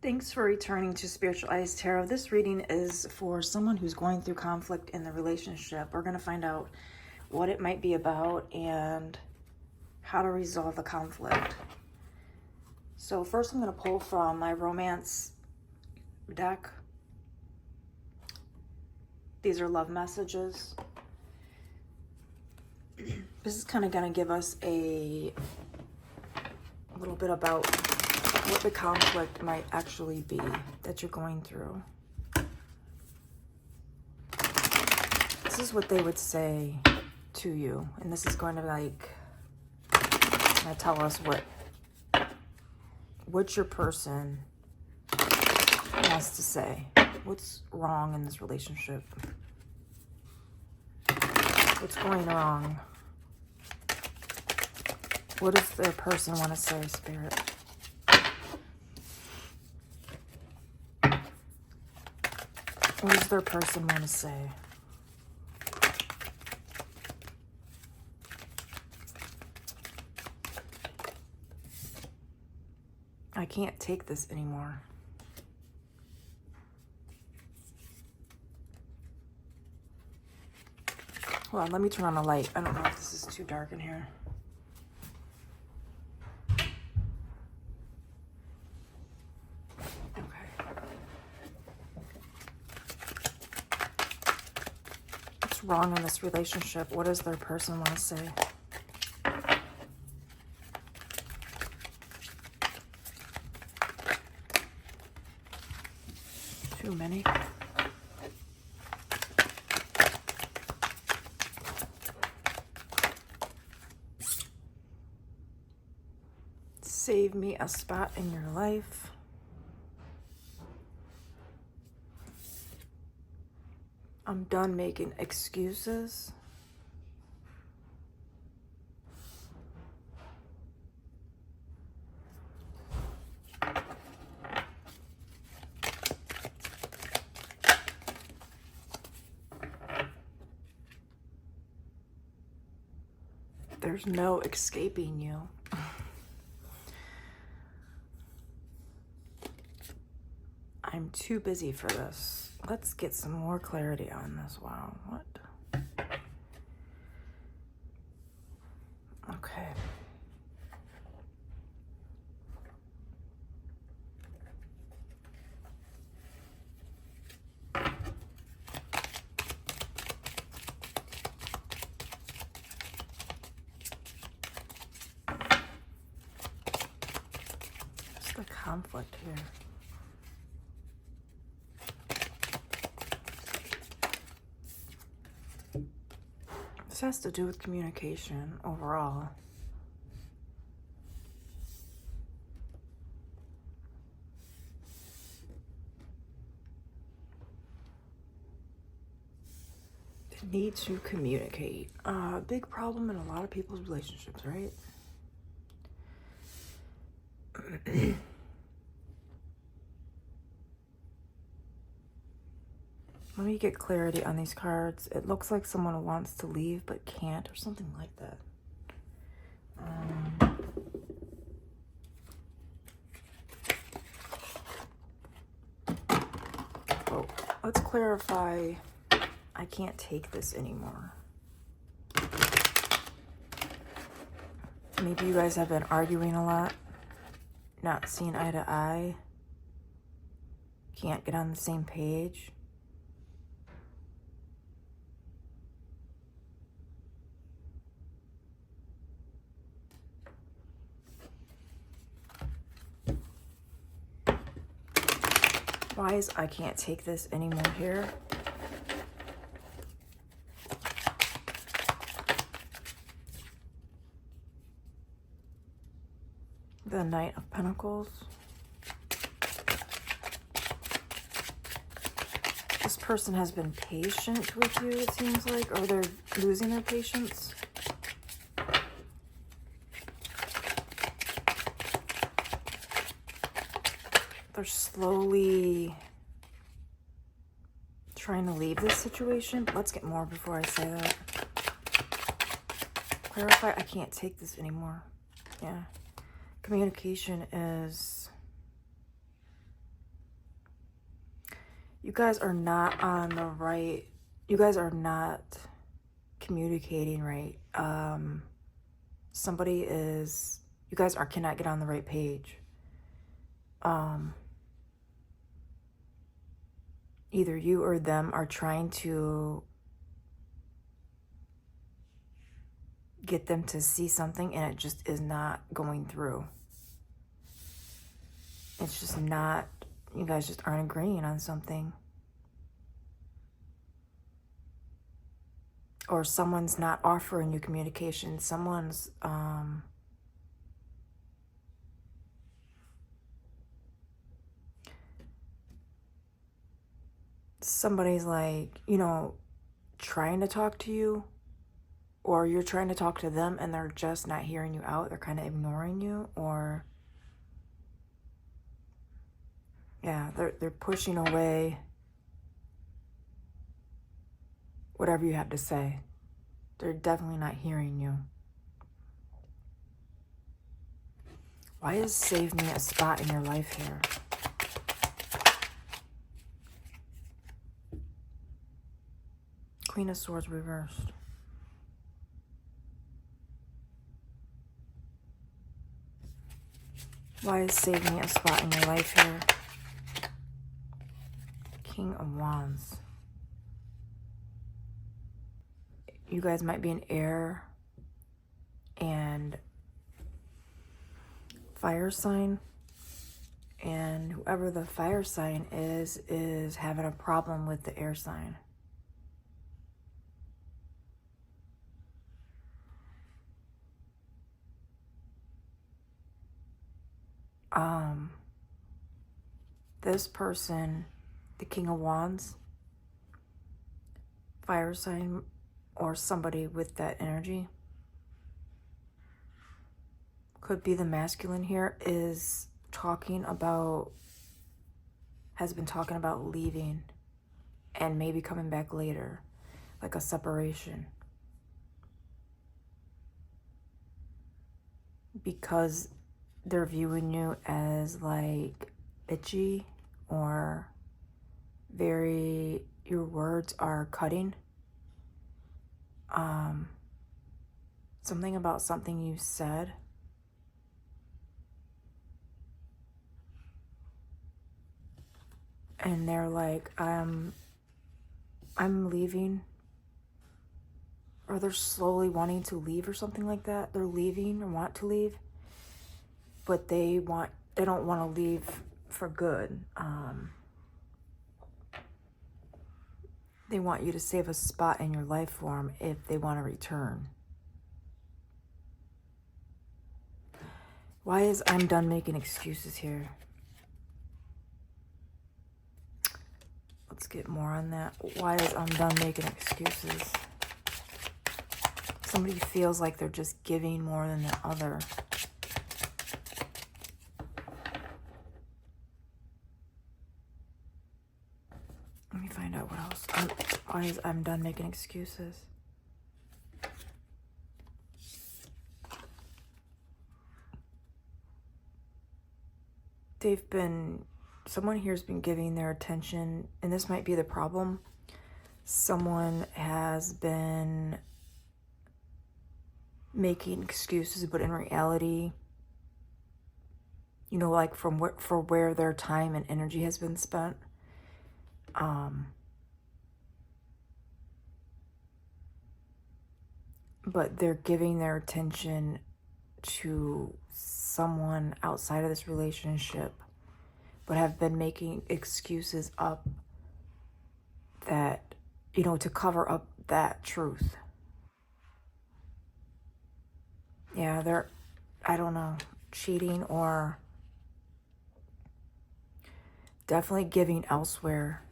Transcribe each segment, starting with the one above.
Thanks for returning to Spiritual Eyes Tarot. This reading is for someone who's going through conflict in the relationship. We're going to find out what it might be about and how to resolve the conflict. So first I'm going to pull from my romance deck. These are love messages. This is kind of going to give us a little bit about what the conflict might actually be that you're going through. This is what they would say to you, and this is going to tell us what your person has to say. What's wrong in this relationship? What's going wrong? What does their person want to say, Spirit? What does their person want to say? I can't take this anymore. Hold on, let me turn on the light. I don't know if this is too dark in here. Wrong in this relationship? What does their person want to say? Too many. Save me a spot in your life. I'm done making excuses. There's no escaping you. I'm too busy for this. Let's get some more clarity on this. Wow, what? Okay. What's the conflict here? This has to do with communication overall. The need to communicate. Big problem in a lot of people's relationships, right? Let me get clarity on these cards. It looks like someone wants to leave but can't, or something like that. Oh, let's clarify. I can't take this anymore. Maybe you guys have been arguing a lot, not seeing eye to eye, can't get on the same page. Why is I can't take this anymore here? The Knight of Pentacles. This person has been patient with you, it seems like, or they're losing their patience. They're slowly trying to leave this situation, but let's get more before I say that. Clarify, I can't take this anymore. Yeah. Communication is You guys are not on the right, you guys are not communicating right. Somebody is, you guys cannot get on the right page. Either you or them are trying to get them to see something and it just is not going through. It's just not, you guys just aren't agreeing on something. Or someone's not offering you communication. Someone's, somebody's like, you know, trying to talk to you, or you're trying to talk to them and they're just not hearing you out. They're kind of ignoring you, or yeah, they're pushing away whatever you have to say. They're definitely not hearing you. Why is save me a spot in your life here? Queen of Swords reversed. Why is save me a spot in your life here? King of Wands. You guys might be an air and fire sign. And whoever the fire sign is having a problem with the air sign. This person, the King of Wands, fire sign, or somebody with that energy, could be the masculine here, is talking about, has been talking about leaving and maybe coming back later, like a separation. Because they're viewing you as like bitchy or very, your words are cutting. Something about something you said. And they're like, I'm leaving. Or they're slowly wanting to leave or something like that. They're leaving or want to leave. But they don't want to leave for good. They want you to save a spot in your life for them if they want to return. Why is I'm done making excuses here? Let's get more on that. Why is I'm done making excuses? Somebody feels like they're just giving more than the other. Let me find out what else. Why is I'm done making excuses? Someone here's been giving their attention, and this might be the problem. Someone has been making excuses, but in reality, you know, like for where their time and energy has been spent. But they're giving their attention to someone outside of this relationship, but have been making excuses up that, you know, to cover up that truth. Yeah, they're, I don't know, cheating or definitely giving elsewhere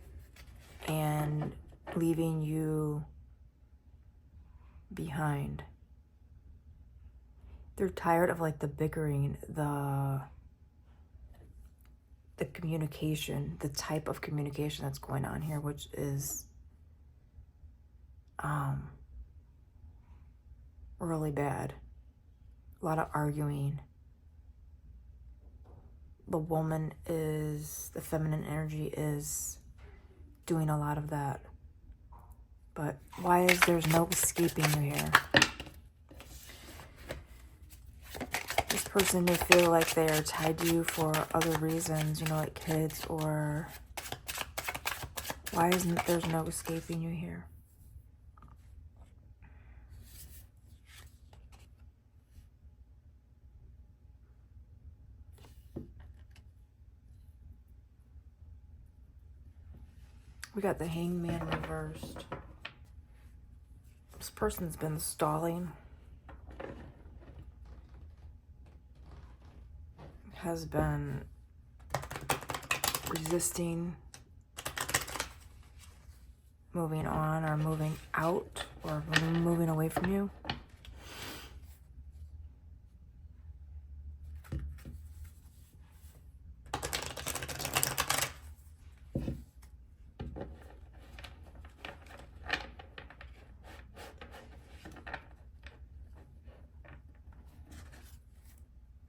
and leaving you behind. They're tired of like the bickering, the communication, the type of communication that's going on here, which is really bad. A lot of arguing. The woman is, the feminine energy is doing a lot of that. But why is there's no escaping you here? This person may feel like they are tied to you for other reasons, you know, like kids, or why isn't there's no escaping you here? We got the Hangman reversed. This person's been stalling. Has been resisting moving on or moving out or moving away from you.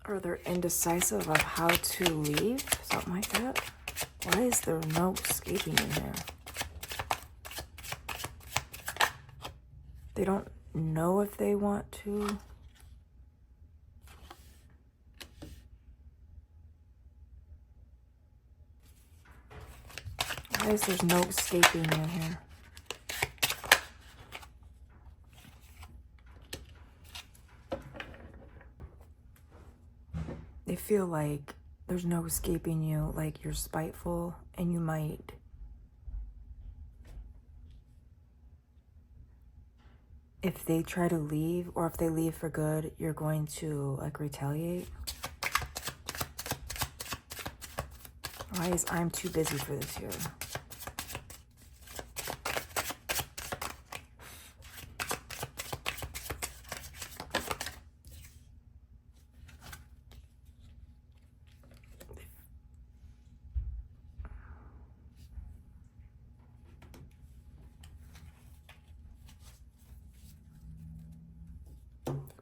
Or they're indecisive of how to leave, something like that. Why is there no escaping in here? They don't know if they want to. Why is there no escaping in here? They feel like there's no escaping you, like you're spiteful, and you might if they try to leave, or if they leave for good, you're going to like retaliate. Why is I'm too busy for this here?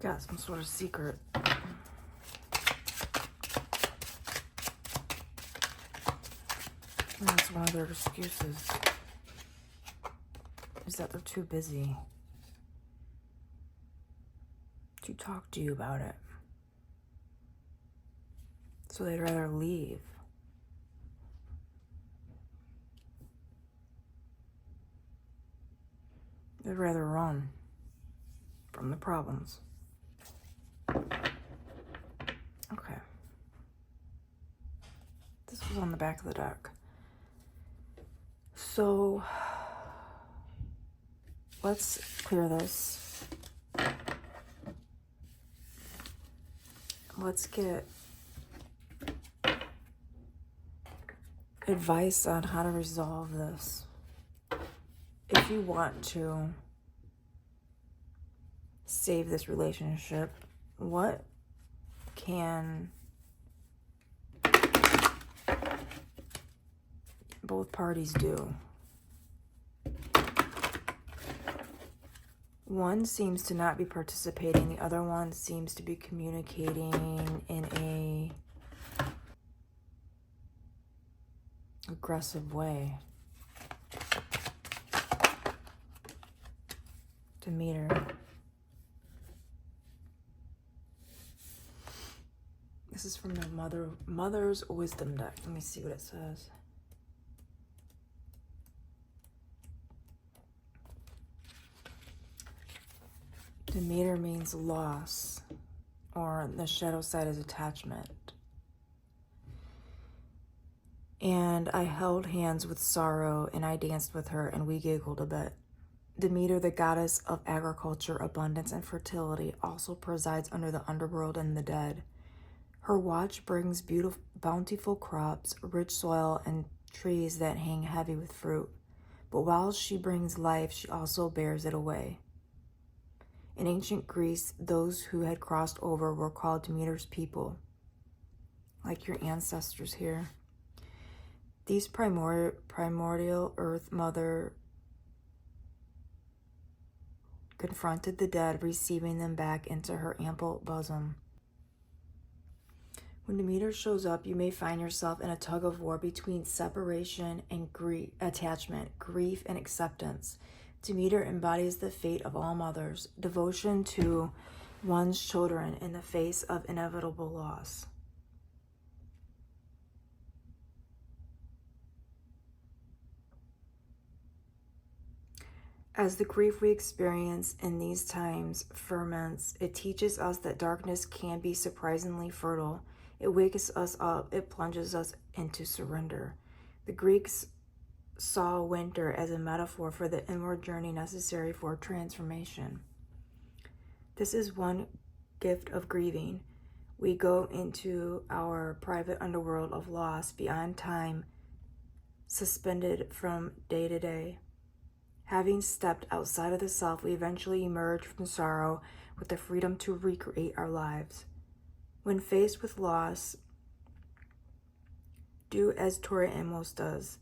Got some sort of secret. That's one of their excuses, is that they're too busy to talk to you about it. So they'd rather leave. They'd rather run from the problems. Okay. This was on the back of the deck. So let's clear this. Let's get advice on how to resolve this. If you want to save this relationship, what can both parties do? One seems to not be participating. The other one seems to be communicating in a aggressive way. Demeter. This is from the Mother's Wisdom deck. Let me see what it says. Demeter means loss, or the shadow side is attachment. And I held hands with sorrow, and I danced with her, and we giggled a bit. Demeter, the goddess of agriculture, abundance, and fertility, also presides under the underworld and the dead. Her watch brings beautiful, bountiful crops, rich soil, and trees that hang heavy with fruit. But while she brings life, she also bears it away. In ancient Greece, those who had crossed over were called Demeter's people, like your ancestors here. These primordial Earth Mother confronted the dead, receiving them back into her ample bosom. When Demeter shows up, you may find yourself in a tug of war between separation and attachment, grief and acceptance. Demeter embodies the fate of all mothers, devotion to one's children in the face of inevitable loss. As the grief we experience in these times ferments, it teaches us that darkness can be surprisingly fertile. It wakes us up, it plunges us into surrender. The Greeks saw winter as a metaphor for the inward journey necessary for transformation. This is one gift of grieving. We go into our private underworld of loss beyond time, suspended from day to day. Having stepped outside of the self, we eventually emerge from sorrow with the freedom to recreate our lives. When faced with loss, do as Tora Amos does.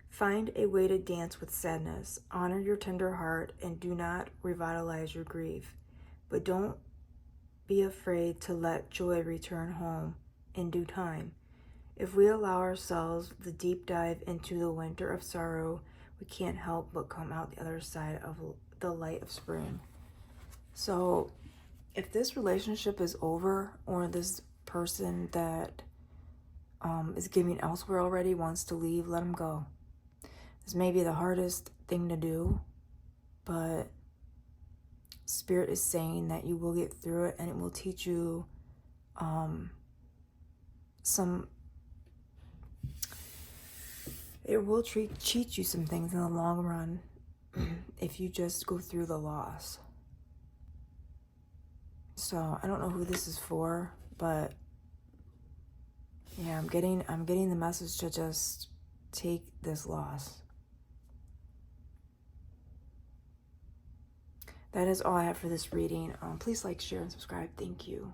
Find a way to dance with sadness. Honor your tender heart and do not revitalize your grief. But don't be afraid to let joy return home in due time. If we allow ourselves the deep dive into the winter of sorrow, we can't help but come out the other side of the light of spring. So if this relationship is over, or this person that is giving elsewhere already wants to leave, let them go. This may be the hardest thing to do, but Spirit is saying that you will get through it, and it will teach you it will teach you some things in the long run if you just go through the loss. So I don't know who this is for, but yeah, I'm getting the message to just take this loss. That is all I have for this reading. Please like, share, and subscribe. Thank you.